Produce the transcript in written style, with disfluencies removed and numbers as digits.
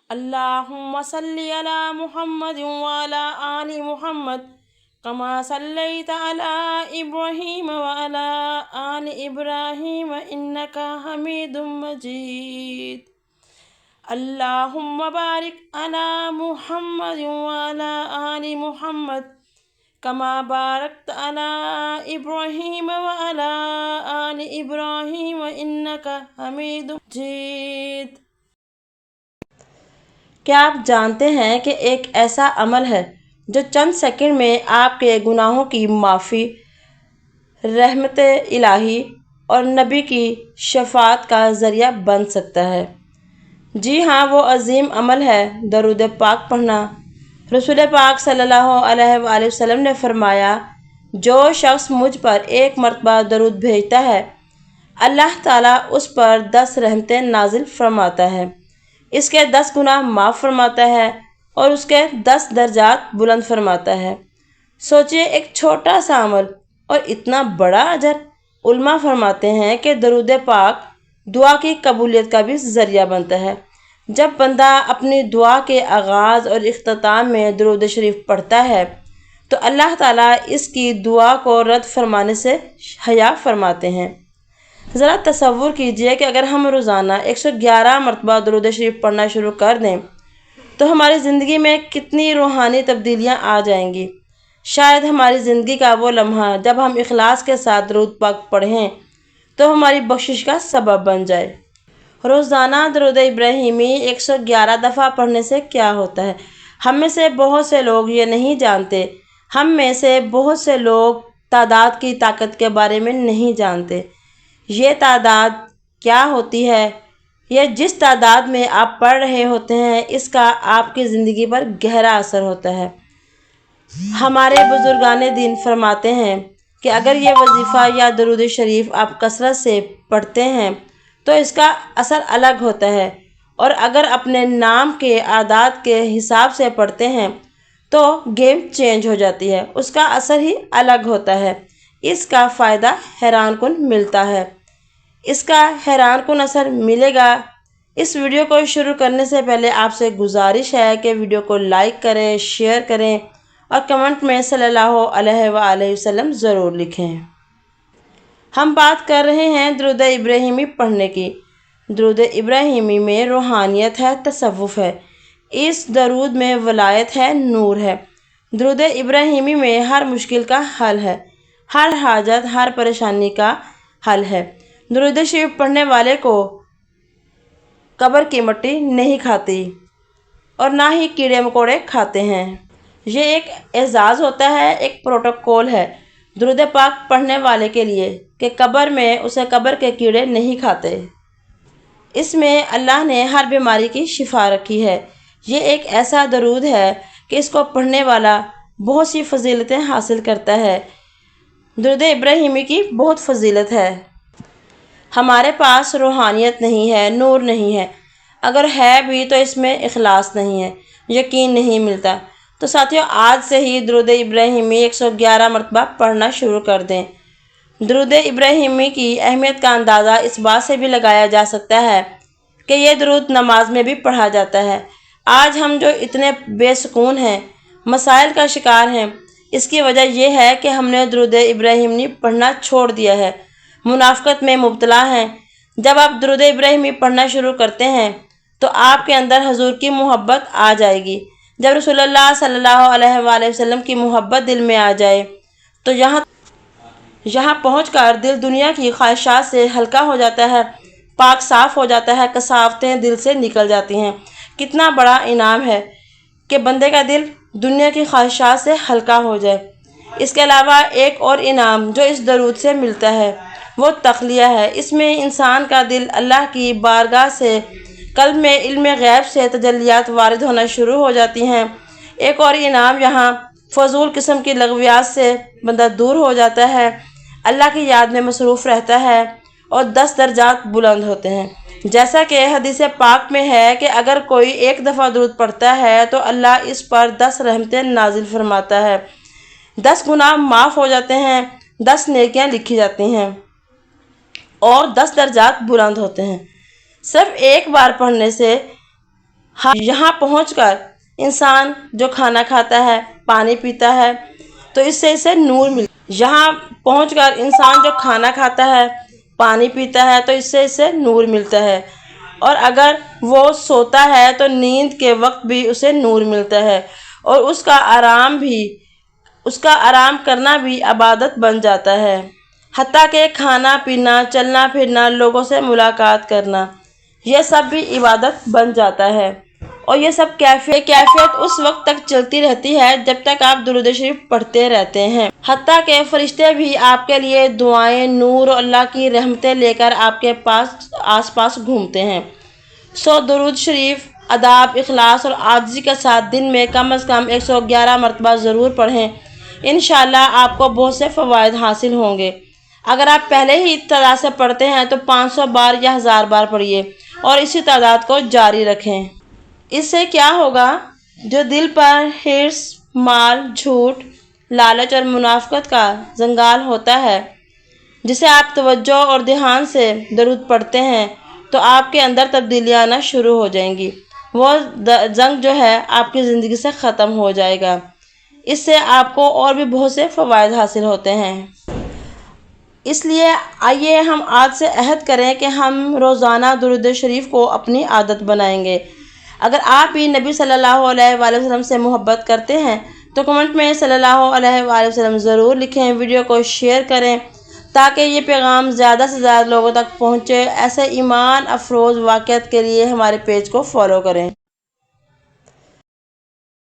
اللهم صل على محمد وعلى آل محمد كما صليت على إبراهيم وعلى آل إبراهيم إنك حميد مجيد. اللهم بارك على محمد وعلى آل محمد كما باركت على إبراهيم وعلى آل إبراهيم إنك حميد مجيد. کیا آپ جانتے ہیں کہ ایک ایسا عمل ہے جو چند سیکنڈ میں آپ کے گناہوں کی معافی، رحمت الہی اور نبی کی شفاعت کا ذریعہ بن سکتا ہے؟ جی ہاں، وہ عظیم عمل ہے درود پاک پڑھنا۔ رسول پاک صلی اللہ علیہ وآلہ وسلم نے فرمایا، جو شخص مجھ پر ایک مرتبہ درود بھیجتا ہے، اللہ تعالیٰ اس پر 10 رحمتیں نازل فرماتا ہے، اس کے 10 گناہ معاف فرماتا ہے اور اس کے 10 درجات بلند فرماتا ہے۔ سوچئے، ایک چھوٹا سا عمل اور اتنا بڑا اجر۔ علماء فرماتے ہیں کہ درود پاک دعا کی قبولیت کا بھی ذریعہ بنتا ہے۔ جب بندہ اپنی دعا کے آغاز اور اختتام میں درود شریف پڑھتا ہے تو اللہ تعالیٰ اس کی دعا کو رد فرمانے سے حیا فرماتے ہیں۔ ذرا تصور کیجئے کہ اگر ہم روزانہ 111 مرتبہ درود شریف پڑھنا شروع کر دیں تو ہماری زندگی میں کتنی روحانی تبدیلیاں آ جائیں گی۔ شاید ہماری زندگی کا وہ لمحہ جب ہم اخلاص کے ساتھ درود پاک پڑھیں تو ہماری بخشش کا سبب بن جائے۔ روزانہ درود ابراہیمی 111 دفعہ پڑھنے سے کیا ہوتا ہے؟ ہم میں سے بہت سے لوگ یہ نہیں جانتے۔ ہم میں سے بہت سے لوگ تعداد کی طاقت کے بارے میں نہیں جانتے۔ یہ تعداد کیا ہوتی ہے؟ یہ جس تعداد میں آپ پڑھ رہے ہوتے ہیں اس کا آپ کی زندگی پر گہرا اثر ہوتا ہے۔ ہمارے بزرگان دین فرماتے ہیں کہ اگر یہ وظیفہ یا درود شریف آپ کثرت سے پڑھتے ہیں تو اس کا اثر الگ ہوتا ہے، اور اگر اپنے نام کے اعداد کے حساب سے پڑھتے ہیں تو گیم چینج ہو جاتی ہے، اس کا اثر ہی الگ ہوتا ہے۔ اس کا فائدہ حیران کن ملتا ہے۔ اس کا حیران کن اثر ملے گا۔ اس ویڈیو کو شروع کرنے سے پہلے آپ سے گزارش ہے کہ ویڈیو کو لائک کریں، شیئر کریں اور کمنٹ میں صلی اللہ علیہ وآلہ وسلم ضرور لکھیں۔ ہم بات کر رہے ہیں درود ابراہیمی پڑھنے کی۔ درود ابراہیمی میں روحانیت ہے، تصوف ہے، اس درود میں ولایت ہے، نور ہے۔ درود ابراہیمی میں ہر مشکل کا حل ہے، ہر حاجت، ہر پریشانی کا حل ہے۔ درود شریف پڑھنے والے کو قبر کی مٹی نہیں کھاتی اور نہ ہی کیڑے مکوڑے کھاتے ہیں۔ یہ ایک اعزاز ہوتا ہے، ایک پروٹوکول ہے درود پاک پڑھنے والے کے لیے کہ قبر میں اسے قبر کے کیڑے نہیں کھاتے۔ اس میں اللہ نے ہر بیماری کی شفا رکھی ہے۔ یہ ایک ایسا درود ہے کہ اس کو پڑھنے والا بہت سی فضیلتیں حاصل کرتا ہے۔ درود ابراہیمی کی بہت فضیلت ہے۔ ہمارے پاس روحانیت نہیں ہے، نور نہیں ہے، اگر ہے بھی تو اس میں اخلاص نہیں ہے، یقین نہیں ملتا۔ تو ساتھیوں، آج سے ہی درود ابراہیمی 111 مرتبہ پڑھنا شروع کر دیں۔ درود ابراہیمی کی اہمیت کا اندازہ اس بات سے بھی لگایا جا سکتا ہے کہ یہ درود نماز میں بھی پڑھا جاتا ہے۔ آج ہم جو اتنے بے سکون ہیں، مسائل کا شکار ہیں، اس کی وجہ یہ ہے کہ ہم نے درود ابراہیمی پڑھنا چھوڑ دیا ہے، منافقت میں مبتلا ہیں۔ جب آپ درود ابراہیمی پڑھنا شروع کرتے ہیں تو آپ کے اندر حضور کی محبت آ جائے گی۔ جب رسول اللہ صلی اللہ علیہ وآلہ وسلم کی محبت دل میں آ جائے تو یہاں پہنچ کر دل دنیا کی خواہشات سے ہلکا ہو جاتا ہے، پاک صاف ہو جاتا ہے، کثافتیں دل سے نکل جاتی ہیں۔ کتنا بڑا انعام ہے کہ بندے کا دل دنیا کی خواہشات سے ہلکا ہو جائے۔ اس کے علاوہ ایک اور انعام جو اس درود سے ملتا ہے وہ تخلیہ ہے۔ اس میں انسان کا دل اللہ کی بارگاہ سے قلب میں علم غیب سے تجلیات وارد ہونا شروع ہو جاتی ہیں۔ ایک اور انعام، یہاں فضول قسم کی لغویات سے بندہ دور ہو جاتا ہے، اللہ کی یاد میں مصروف رہتا ہے اور 10 درجات بلند ہوتے ہیں۔ جیسا کہ حدیث پاک میں ہے کہ اگر کوئی ایک دفعہ درود پڑھتا ہے تو اللہ اس پر 10 رحمتیں نازل فرماتا ہے، 10 گناہ معاف ہو جاتے ہیں، 10 نیکیاں لکھی جاتی ہیں اور 10 درجات بلند ہوتے ہیں۔ صرف ایک بار پڑھنے سے یہاں پہنچ کر انسان جو کھانا کھاتا ہے، پانی پیتا ہے تو اس سے اسے نور ملتا ہے۔ یہاں پہنچ کر انسان جو کھانا کھاتا ہے، پانی پیتا ہے تو اس سے اسے نور ملتا ہے، اور اگر وہ سوتا ہے تو نیند کے وقت بھی اسے نور ملتا ہے، اور اس کا آرام کرنا بھی عبادت بن جاتا ہے۔ حتیٰ کہ کھانا پینا، چلنا پھرنا، لوگوں سے ملاقات کرنا، یہ سب بھی عبادت بن جاتا ہے، اور یہ سب کیفیت اس وقت تک چلتی رہتی ہے جب تک آپ درود شریف پڑھتے رہتے ہیں۔ حتیٰ کہ فرشتے بھی آپ کے لیے دعائیں، نور اور اللہ کی رحمتیں لے کر آپ کے آس پاس گھومتے ہیں۔ درود شریف ادب، اخلاص اور عاجزی کے ساتھ دن میں کم از کم 111 مرتبہ ضرور پڑھیں۔ انشاءاللہ آپ کو بہت سے فوائد حاصل ہوں گے۔ اگر آپ پہلے ہی تعداد سے پڑھتے ہیں تو 500 بار یا 1000 بار پڑھیے، اور اسی تعداد کو جاری رکھیں۔ اس سے کیا ہوگا؟ جو دل پر حرص، مال، جھوٹ، لالچ اور منافقت کا زنگال ہوتا ہے، جسے آپ توجہ اور دھیان سے درود پڑھتے ہیں تو آپ کے اندر تبدیلیاں آنا شروع ہو جائیں گی۔ وہ زنگ جو ہے آپ کی زندگی سے ختم ہو جائے گا۔ اس سے آپ کو اور بھی بہت سے فوائد حاصل ہوتے ہیں۔ اس لیے آئیے ہم آج سے عہد کریں کہ ہم روزانہ درود شریف کو اپنی عادت بنائیں گے۔ اگر آپ بھی نبی صلی اللہ علیہ وآلہ وسلم سے محبت کرتے ہیں تو کمنٹ میں صلی اللہ علیہ وآلہ وسلم ضرور لکھیں، ویڈیو کو شیئر کریں تاکہ یہ پیغام زیادہ سے زیادہ لوگوں تک پہنچے۔ ایسے ایمان افروز واقعات کے لیے ہمارے پیج کو فالو کریں۔